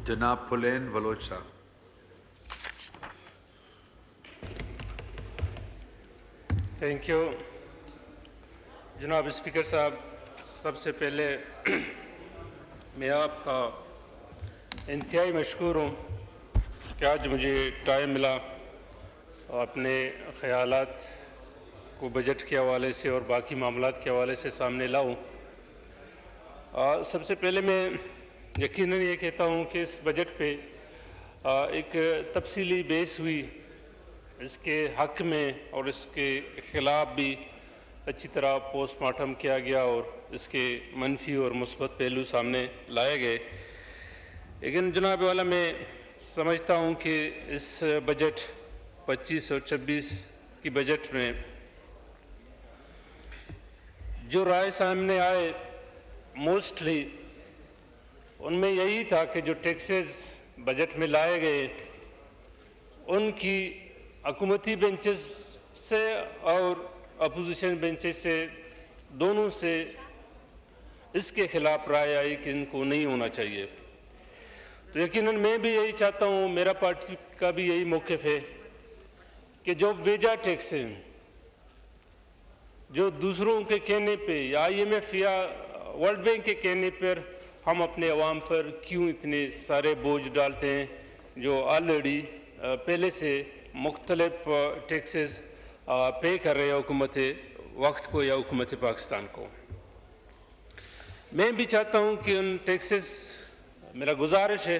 जनाब फुलैन बलोच साहब। Thank you जनाब स्पीकर साहब। सबसे पहले मैं आपका इंतहाई मशकूर हूँ कि आज मुझे टाइम मिला और अपने ख़यालात को बजट के हवाले से और बाकी मामलात के हवाले से सामने लाऊं। सबसे पहले मैं यकीनन ये कहता हूँ कि इस बजट पे एक तफसीली बहस हुई, इसके हक़ में और इसके ख़िलाफ़ भी अच्छी तरह पोस्टमार्टम किया गया और इसके मनफी और मुस्बत पहलू सामने लाए गए। लेकिन जनाब वाला मैं समझता हूँ कि इस बजट 25 और 26 की बजट में जो राय सामने आए मोस्टली उनमें यही था कि जो टैक्सेस बजट में लाए गए उनकी हुकूमती बेंचेस से और अपोजिशन बेंचेस से दोनों से इसके ख़िलाफ़ राय आई कि इनको नहीं होना चाहिए। तो यकीनन मैं भी यही चाहता हूँ, मेरा पार्टी का भी यही मौक़िफ़ है कि जो बेजा टैक्स हैं, जो दूसरों के कहने पे या IMF या वर्ल्ड बैंक के कहने पर हम अपने अवाम पर क्यों इतने सारे बोझ डालते हैं, जो ऑलरेडी पहले से मुख्तलिफ टैक्सेस पे कर रहे हैं हुकूमत वक्त को या हुकूमत पाकिस्तान को। मैं भी चाहता हूँ कि उन टैक्सेस, मेरा गुजारिश है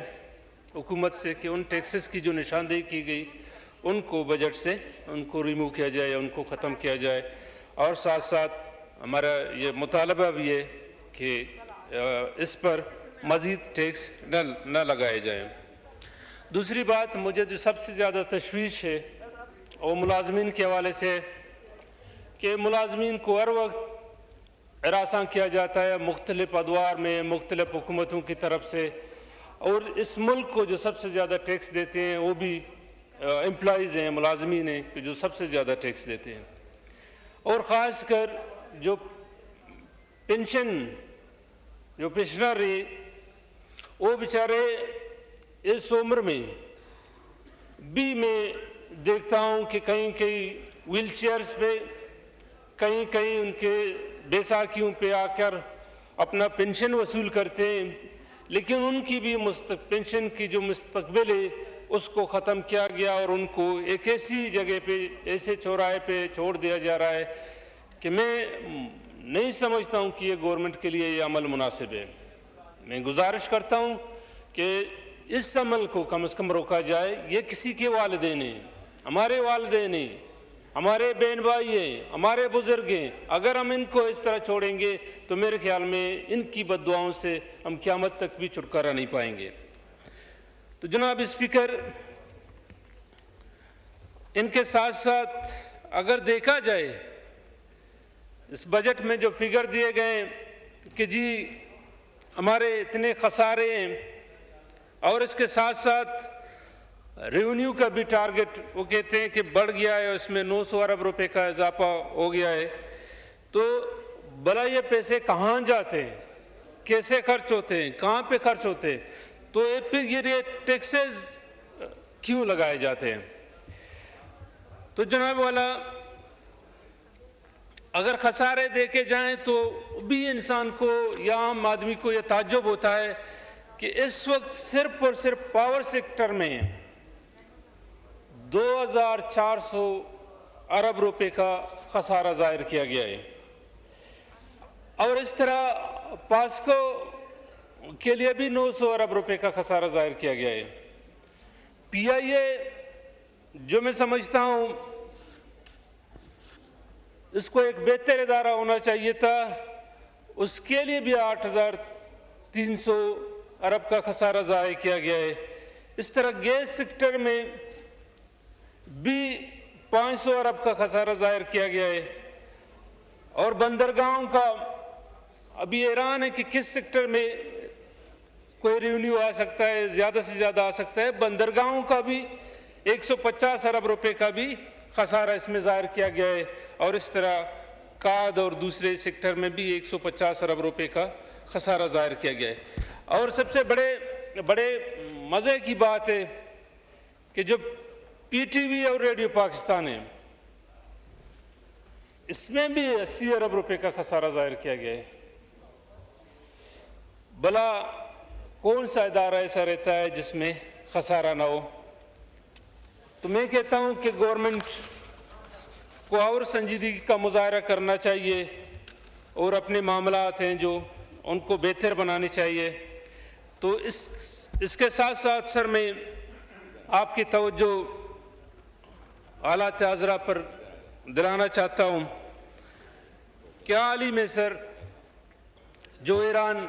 हुकूमत से कि उन टैक्सेस की जो निशानदेही की गई उनको बजट से उनको रिमूव किया जाए या उनको ख़त्म किया जाए। और साथ साथ हमारा ये मुतालबा भी है कि इस पर मज़ीद टैक्स न लगाए जाएँ। दूसरी बात मुझे जो सबसे ज़्यादा तशवीश है वो मुलाजमीन के हवाले से कि मुलाजमीन को हर वक्त हरासा किया जाता है मुख्तलिफ अदवार में मुख्तलिफ हुकूमतों की तरफ से, और इस मुल्क को जो सबसे ज़्यादा टैक्स देते हैं वो भी एम्प्लॉइज़ हैं, मुलाजमीन हैं जो सबसे ज़्यादा टैक्स देते हैं। और ख़ास कर जो पेंशन जो पेंशनर है वो बेचारे इस उम्र में भी मैं देखता हूँ कि कहीं कहीं व्हील चेयर्स पे, कहीं कहीं उनके बैसाखियों पे आकर अपना पेंशन वसूल करते हैं, लेकिन उनकी भी पेंशन की जो मुस्तकबिल है उसको ख़त्म किया गया और उनको एक ऐसी जगह पे, ऐसे चौराहे पे छोड़ दिया जा रहा है कि मैं नहीं समझता हूँ कि ये गवर्नमेंट के लिए ये अमल मुनासिब है। मैं गुजारिश करता हूँ कि इस अमल को कम से कम रोका जाए। ये किसी के वालिदैन हैं, हमारे वालिदैन हैं, हमारे बहन भाई हैं, हमारे बुज़ुर्ग हैं। अगर हम इनको इस तरह छोड़ेंगे तो मेरे ख्याल में इनकी बद्दुआओं से हम क़यामत तक भी छुटकारा नहीं पाएंगे। तो जनाब स्पीकर, इनके साथ साथ अगर देखा जाए इस बजट में जो फिगर दिए गए कि जी हमारे इतने खसारे हैं और इसके साथ साथ रेवेन्यू का भी टारगेट वो कहते हैं कि बढ़ गया है और इसमें 900 अरब रुपए का इजाफा हो गया है, तो भला ये पैसे कहाँ जाते हैं, कैसे खर्च होते हैं, कहाँ पे खर्च होते हैं, तो फिर ये टैक्सेस क्यों लगाए जाते हैं। तो जनाब वाला अगर खसारे देखे जाएं तो भी इंसान को या आम आदमी को यह ताज्जुब होता है कि इस वक्त सिर्फ और सिर्फ पावर सेक्टर में 2400 अरब रुपए का खसारा ज़ाहिर किया गया है और इस तरह पास्को के लिए भी 900 अरब रुपए का खसारा ज़ाहिर किया गया है। PIA जो मैं समझता हूँ इसको एक बेहतर इदारा होना चाहिए था, उसके लिए भी 8300 अरब का खसारा ज़ाहिर किया गया है। इस तरह गैस सेक्टर में भी 500 अरब का खसारा ज़ाहिर किया गया है। और बंदरगाहों का अभी हैरान है कि किस सेक्टर में कोई रेवेन्यू आ सकता है, ज़्यादा से ज़्यादा आ सकता है। बंदरगाहों का भी 150 अरब रुपए का भी खसारा इसमें ज़ाहिर किया गया है और इस तरह खाद और दूसरे सेक्टर में भी 150 अरब रुपए का खसारा ज़ाहिर किया गया है। और सबसे बड़े बड़े मज़े की बात है कि जो पीटीवी और रेडियो पाकिस्तान है, इसमें भी 80 अरब रुपए का खसारा जाहिर किया गया है। भला कौन सा इदारा ऐसा रहता है जिसमें खसारा ना हो? तो मैं कहता हूं कि गवर्नमेंट को और संजीदगी का मुजाहरा करना चाहिए और अपने मामलात हैं जो उनको बेहतर बनाने चाहिए। तो इसके साथ साथ सर मैं आपकी तवज्जो हालात आज़रा पर दिलाना चाहता हूं कि हाल ही में सर जो ईरान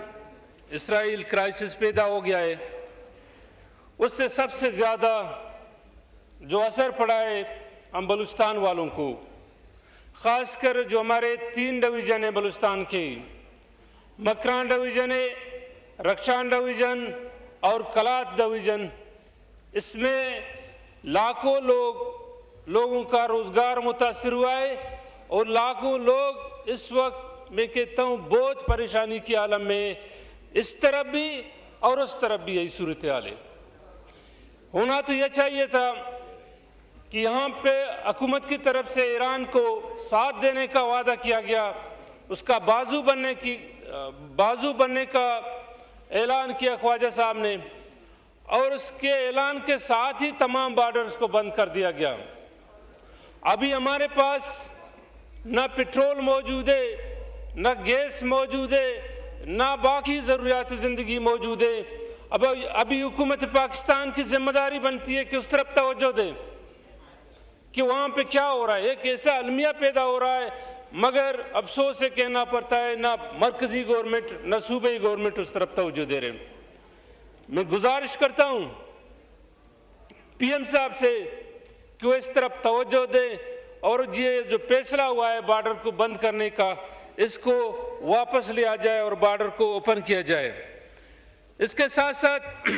इसराइल क्राइसिस पैदा हो गया है, उससे सबसे ज़्यादा जो असर पड़ा है हम बलूचिस्तान वालों को, ख़ासकर जो हमारे 3 डिवीज़न है बलूचिस्तान के, मकरान डिवीज़न है, रक्षान डिवीज़न और कलात डिवीज़न, इसमें लाखों लोगों का रोज़गार मुतासर हुआ है और लाखों लोग इस वक्त मैं कहता हूँ बहुत परेशानी की आलम में, इस तरफ भी और उस तरफ भी यही सूरत हाल है। होना तो यह चाहिए था कि यहाँ पे हुकूमत की तरफ से ईरान को साथ देने का वादा किया गया, उसका बाजू बनने का ऐलान किया ख्वाजा साहब ने, और उसके ऐलान के साथ ही तमाम बॉर्डर्स को बंद कर दिया गया। अभी हमारे पास न पेट्रोल मौजूद है, न गैस मौजूद है, न बाकी ज़रूरियात ज़िंदगी मौजूद है। अभी हुकूमत पाकिस्तान की जिम्मेदारी बनती है कि उस तरफ तवज्जो दें कि वहाँ पे क्या हो रहा है। एक ऐसा अलमिया पैदा हो रहा है, मगर अफसोस से कहना पड़ता है ना मरकजी गवर्नमेंट न सूबाई गवर्नमेंट उस तरफ तवज्जो दे रहे हैं। मैं गुजारिश करता हूँ पीएम साहब से कि वो इस तरफ तवज्जो दें और ये जो फैसला हुआ है बॉर्डर को बंद करने का, इसको वापस लिया जाए और बॉर्डर को ओपन किया जाए। इसके साथ साथ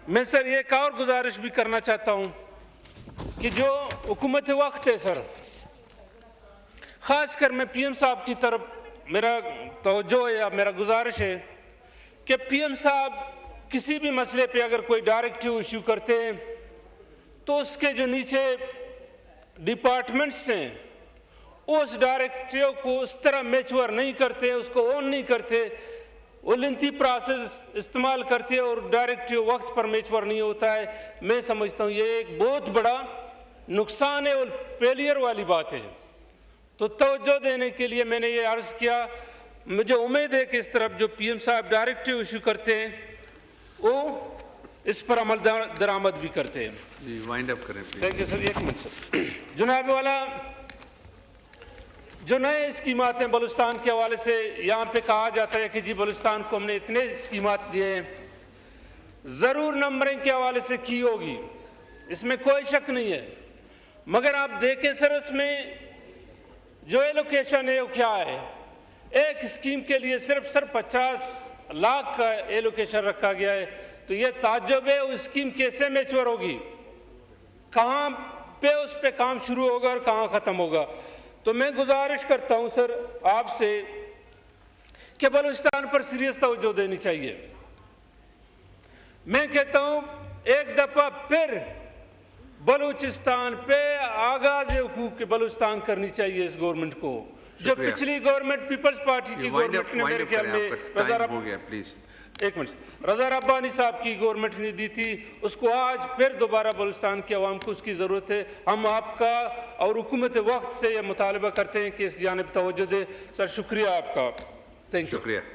मैं सर एक और गुजारिश भी करना चाहता हूँ कि जो हुकूमत वक्त है सर, ख़ासकर मैं पीएम साहब की तरफ मेरा तवज्जो है या मेरा गुजारिश है कि पीएम साहब किसी भी मसले पे अगर कोई डायरेक्टिव इशू करते हैं तो उसके जो नीचे डिपार्टमेंट्स हैं उस डायरेक्टिव को उस तरह मैच्योर नहीं करते, उसको ऑन नहीं करते, वो लेंथी प्रोसेस इस्तेमाल करते हैं और डायरेक्टिव वक्त पर मैच्योर नहीं होता है। मैं समझता हूँ ये एक बहुत बड़ा नुकसान है और फेलियर वाली बात है। तो तवज्जो देने के लिए मैंने ये अर्ज़ किया। मुझे उम्मीद है कि इस तरफ जो पीएम साहब डायरेक्टिव इशू करते हैं वो इस पर अमल दरामद भी करते हैं। जी वाइंड अप करें प्लीज। Thank you sir. एक मिनट सर। जनाब वाला जो नए स्कीमात हैं बलूचिस्तान के हवाले से यहाँ पे कहा जाता है कि जी बलूचिस्तान को हमने इतने स्कीमात दिए हैं, ज़रूर नंबरिंग के हवाले से की होगी, इसमें कोई शक नहीं है, मगर आप देखें सर उसमें जो एलोकेशन है वो क्या है। एक स्कीम के लिए सिर्फ सर 50 लाख का एलोकेशन रखा गया है, तो ये ताज्जुब है वो स्कीम कैसे मैच्योर होगी, कहाँ पे उस पे काम शुरू होगा और कहाँ ख़त्म होगा। तो मैं गुजारिश करता हूँ सर आपसे कि बलूचिस्तान पर सीरियस तवज्जो देनी चाहिए। मैं कहता हूँ एक दफ़ा फिर बलूचिस्तान पे आगाज़ हुकूक के बलूचिस्तान करनी चाहिए इस गवर्नमेंट को। जो पिछली गवर्नमेंट पीपल्स पार्टी की गवर्नमेंट ने मेरे ख्याल में एक मिनट रज़ा रब्बानी साहब की गवर्नमेंट ने दी थी, उसको आज फिर दोबारा बलूचिस्तान की आवाम को उसकी ज़रूरत है। हम आपका और हुकूमत वक्त से यह मुतालबा करते हैं कि इस जानिब तवज्जो दे। सर शुक्रिया आपका। Thank you.